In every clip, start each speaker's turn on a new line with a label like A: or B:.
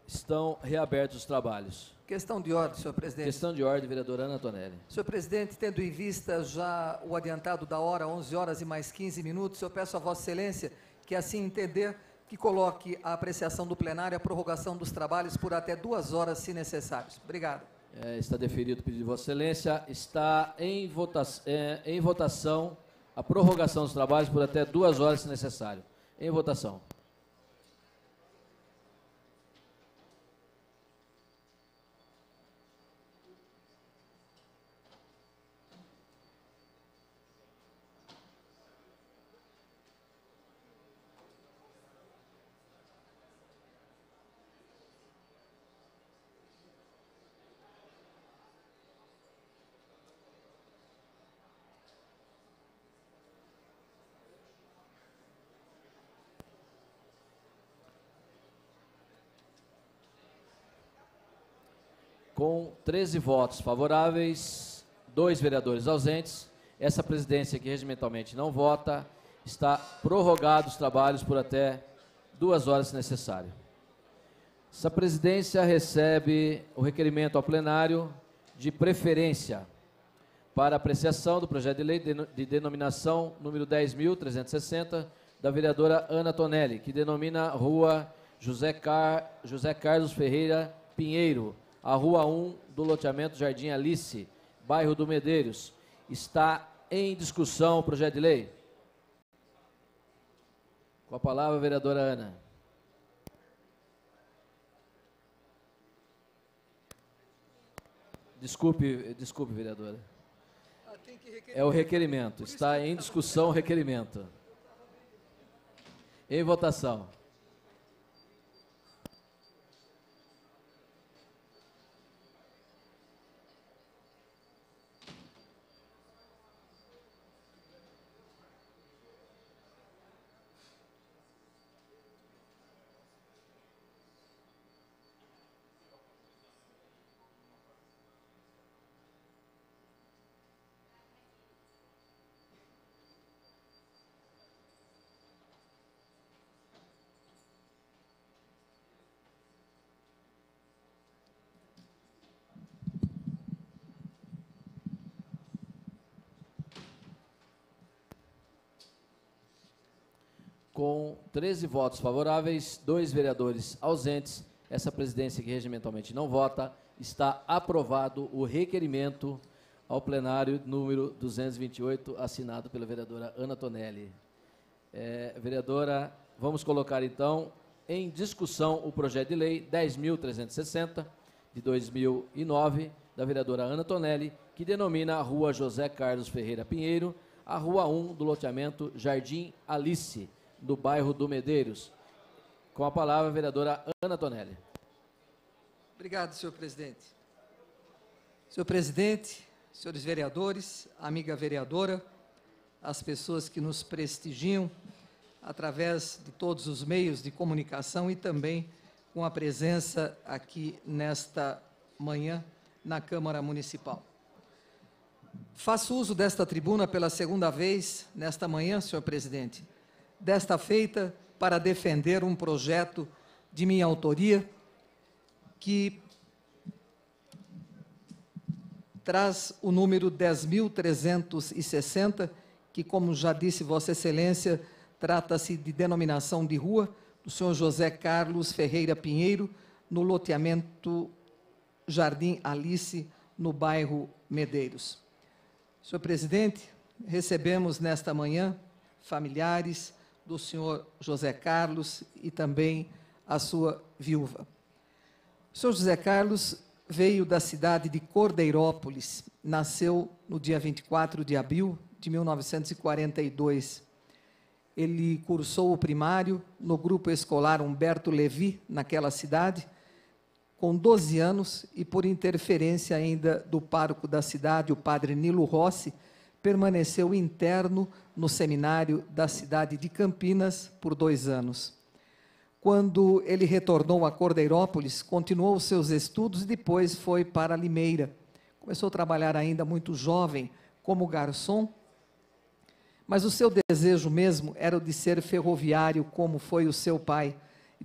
A: Estão reabertos os trabalhos.
B: Questão de ordem, senhor presidente.
A: Questão de ordem, vereadora Ana Tonelli.
B: Senhor presidente, tendo em vista já o adiantado da hora, 11 horas e mais 15 minutos, eu peço a vossa excelência que, assim entender, que coloque a apreciação do plenário a prorrogação dos trabalhos por até 2 horas, se necessário. Obrigado.
A: Está deferido o pedido de vossa excelência. Está em votação a prorrogação dos trabalhos por até 2 horas, se necessário. Em votação. Com 13 votos favoráveis, 2 vereadores ausentes, essa presidência que regimentalmente não vota, está prorrogado os trabalhos por até 2 horas, se necessário. Essa presidência recebe o requerimento ao plenário de preferência para apreciação do projeto de lei de denominação número 10.360, da vereadora Ana Tonelli, que denomina Rua José Carlos Ferreira Pinheiro, a Rua 1 do loteamento Jardim Alice, bairro do Medeiros. Está em discussão o projeto de lei. Com a palavra, a vereadora Ana. Desculpe, vereadora. É o requerimento. Está em discussão o requerimento. Em votação. Com 13 votos favoráveis, 2 vereadores ausentes, essa presidência que regimentalmente não vota, está aprovado o requerimento ao plenário número 228, assinado pela vereadora Ana Tonelli. Vereadora, vamos colocar então em discussão o projeto de lei 10.360, de 2009, da vereadora Ana Tonelli, que denomina a Rua José Carlos Ferreira Pinheiro, a Rua 1 do loteamento Jardim Alice, do bairro do Medeiros. Com a palavra, a vereadora Ana Tonelli.
B: Obrigado, senhor presidente. Senhor presidente, senhores vereadores, amiga vereadora, as pessoas que nos prestigiam através de todos os meios de comunicação e também com a presença aqui nesta manhã na Câmara Municipal. Faço uso desta tribuna pela segunda vez nesta manhã, senhor presidente, desta feita para defender um projeto de minha autoria que traz o número 10.360, que, como já disse Vossa Excelência, trata-se de denominação de rua do senhor José Carlos Ferreira Pinheiro, no loteamento Jardim Alice, no bairro Medeiros. Senhor presidente, recebemos nesta manhã familiares do senhor José Carlos e também a sua viúva. O senhor José Carlos veio da cidade de Cordeirópolis, nasceu no dia 24 de abril de 1942. Ele cursou o primário no grupo escolar Humberto Levi, naquela cidade, com 12 anos, e por interferência ainda do pároco da cidade, o padre Nilo Rossi, permaneceu interno no seminário da cidade de Campinas por 2 anos. Quando ele retornou a Cordeirópolis, continuou os seus estudos e depois foi para Limeira. Começou a trabalhar ainda muito jovem como garçom, mas o seu desejo mesmo era o de ser ferroviário, como foi o seu pai.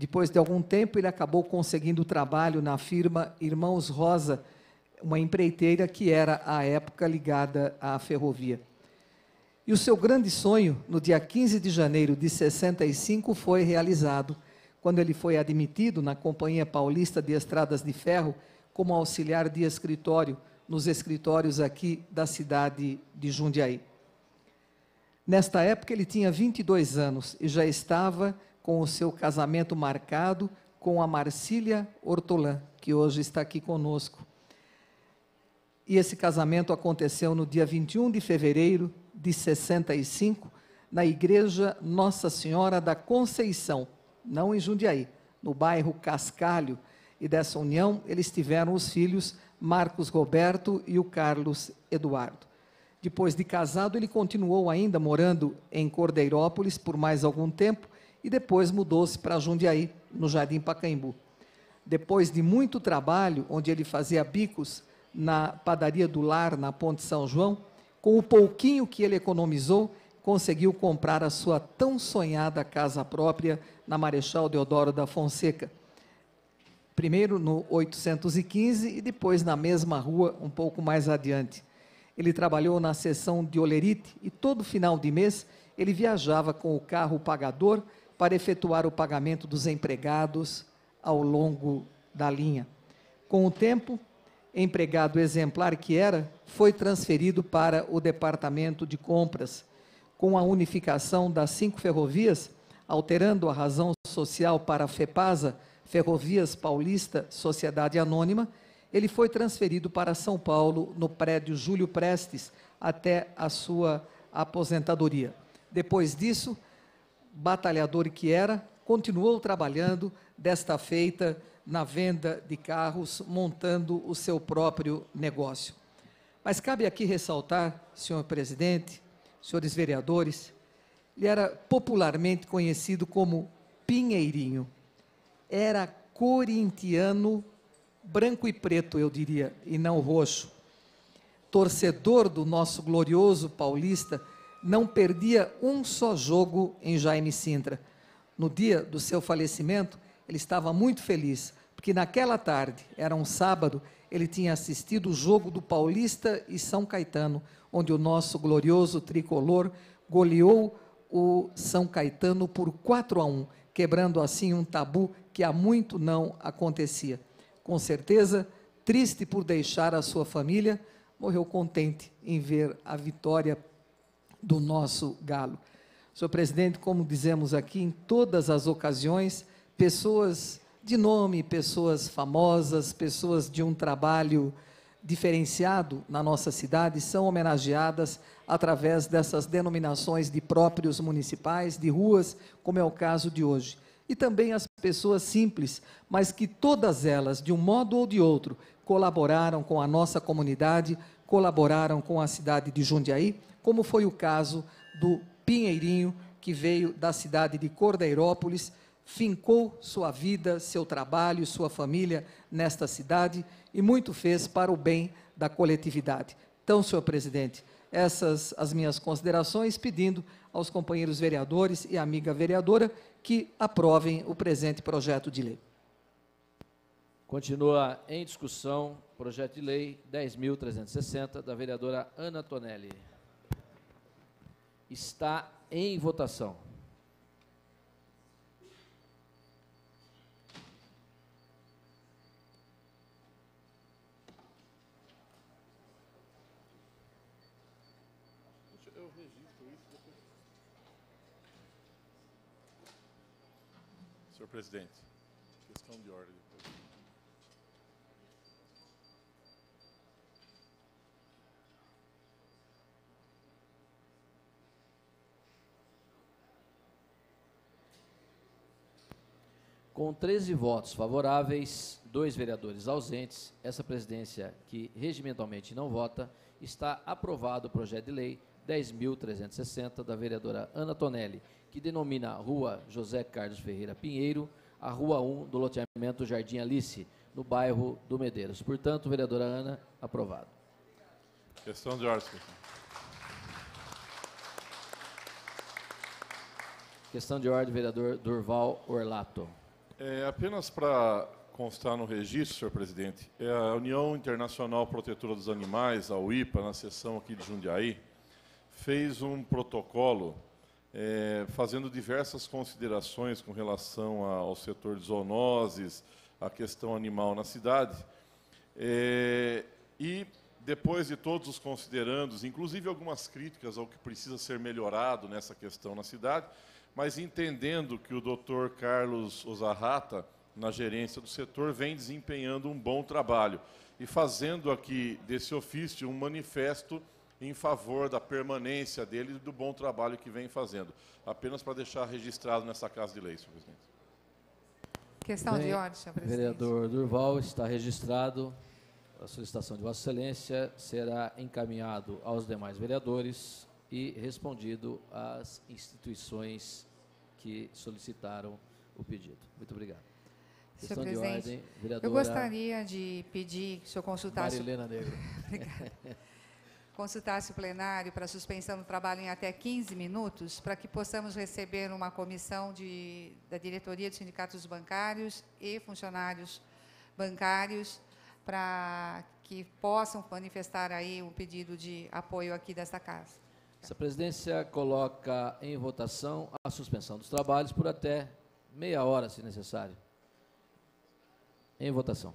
B: Depois de algum tempo, ele acabou conseguindo trabalho na firma Irmãos Rosa, uma empreiteira que era, à época, ligada à ferrovia. E o seu grande sonho, no dia 15 de janeiro de 65, foi realizado, quando ele foi admitido na Companhia Paulista de Estradas de Ferro como auxiliar de escritório, nos escritórios aqui da cidade de Jundiaí. Nesta época, ele tinha 22 anos e já estava com o seu casamento marcado com a Marcília Hortolã, que hoje está aqui conosco. E esse casamento aconteceu no dia 21 de fevereiro de 65, na Igreja Nossa Senhora da Conceição, não em Jundiaí, no bairro Cascalho, e dessa união eles tiveram os filhos Marcos Roberto e o Carlos Eduardo. Depois de casado, ele continuou ainda morando em Cordeirópolis por mais algum tempo e depois mudou-se para Jundiaí, no Jardim Pacaembu. Depois de muito trabalho, onde ele fazia bicos na padaria do Lar, na Ponte São João, com o pouquinho que ele economizou, conseguiu comprar a sua tão sonhada casa própria na Marechal Deodoro da Fonseca. Primeiro no 815 e depois na mesma rua, um pouco mais adiante. Ele trabalhou na seção de Olerite e todo final de mês ele viajava com o carro pagador para efetuar o pagamento dos empregados ao longo da linha. Com o tempo, empregado exemplar que era, foi transferido para o departamento de compras. Com a unificação das 5 ferrovias, alterando a razão social para a FEPASA, Ferrovias Paulista Sociedade Anônima, ele foi transferido para São Paulo, no prédio Júlio Prestes, até a sua aposentadoria. Depois disso, batalhador que era, continuou trabalhando desta feita na venda de carros, montando o seu próprio negócio. Mas cabe aqui ressaltar, senhor presidente, senhores vereadores, ele era popularmente conhecido como Pinheirinho. Era corintiano branco e preto, eu diria, e não roxo. Torcedor do nosso glorioso paulista, não perdia um só jogo em Jaime Sintra. No dia do seu falecimento, ele estava muito feliz, porque naquela tarde, era um sábado, ele tinha assistido o jogo do Paulista e São Caetano, onde o nosso glorioso tricolor goleou o São Caetano por 4-1, quebrando assim um tabu que há muito não acontecia. Com certeza, triste por deixar a sua família, morreu contente em ver a vitória do nosso galo. Senhor presidente, como dizemos aqui, em todas as ocasiões, pessoas de nome, pessoas famosas, pessoas de um trabalho diferenciado na nossa cidade, são homenageadas através dessas denominações de próprios municipais, de ruas, como é o caso de hoje. E também as pessoas simples, mas que todas elas, de um modo ou de outro, colaboraram com a nossa comunidade, colaboraram com a cidade de Jundiaí, como foi o caso do Pinheirinho, que veio da cidade de Cordeirópolis, fincou sua vida, seu trabalho, sua família nesta cidade e muito fez para o bem da coletividade. Então, senhor presidente, essas as minhas considerações, pedindo aos companheiros vereadores e amiga vereadora que aprovem o presente projeto de lei.
A: Continua em discussão o projeto de lei 10.360, da vereadora Ana Tonelli. Está em votação.
C: Eu registro isso depois. Senhor presidente, questão de ordem depois.
A: Com 13 votos favoráveis, 2 vereadores ausentes, essa presidência que regimentalmente não vota, está aprovado o projeto de lei 10.360 da vereadora Ana Tonelli, que denomina a Rua José Carlos Ferreira Pinheiro, a Rua 1 do loteamento Jardim Alice, no bairro do Medeiros. Portanto, vereadora Ana, aprovado.
C: Questão de ordem, senhor.
A: Questão de ordem, vereador Durval Orlato.
C: Apenas para constar no registro, senhor presidente, a União Internacional Protetora dos Animais, a UIPA, na seção aqui de Jundiaí, fez um protocolo fazendo diversas considerações com relação ao setor de zoonoses, a questão animal na cidade. E depois de todos os considerandos, inclusive algumas críticas ao que precisa ser melhorado nessa questão na cidade, mas entendendo que o Dr. Carlos Ozarrata, na gerência do setor, vem desempenhando um bom trabalho e fazendo aqui desse ofício um manifesto em favor da permanência dele e do bom trabalho que vem fazendo. Apenas para deixar registrado nessa Casa de Lei, senhor presidente.
D: Questão de ordem, senhor presidente.
A: Vereador Durval, está registrado. A solicitação de Vossa Excelência será encaminhado aos demais vereadores e respondido às instituições que solicitaram o pedido. Muito obrigado.
D: Senhor
A: Questão de
D: presidente,
A: ordem, vereadora
D: eu gostaria de pedir que o senhor consultasse...
A: Marilena Negro.
D: consultasse o plenário para suspensão do trabalho em até 15 minutos, para que possamos receber uma comissão da diretoria dos sindicatos bancários e funcionários bancários, para que possam manifestar aí um pedido de apoio aqui desta casa.
A: Essa presidência coloca em votação a suspensão dos trabalhos por até meia hora, se necessário. Em votação.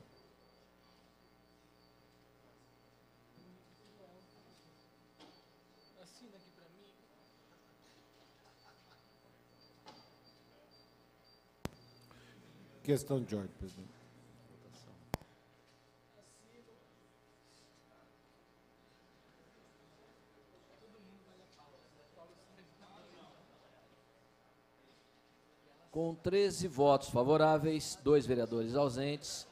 E: Questão de ordem, presidente.
A: Com 13 votos favoráveis, 2 vereadores ausentes,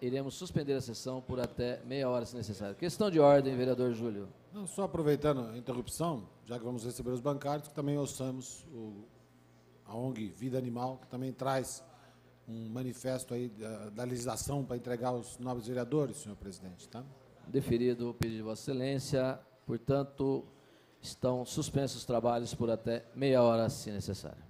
A: iremos suspender a sessão por até meia hora, se necessário. Questão de ordem, vereador Júlio.
E: Não, só aproveitando a interrupção, já que vamos receber os bancários, que também ouçamos a ONG Vida Animal, que também traz um manifesto aí da legislação para entregar aos nobres vereadores, senhor presidente. Tá?
A: Deferido o pedido de Vossa Excelência, portanto, estão suspensos os trabalhos por até meia hora, se necessário.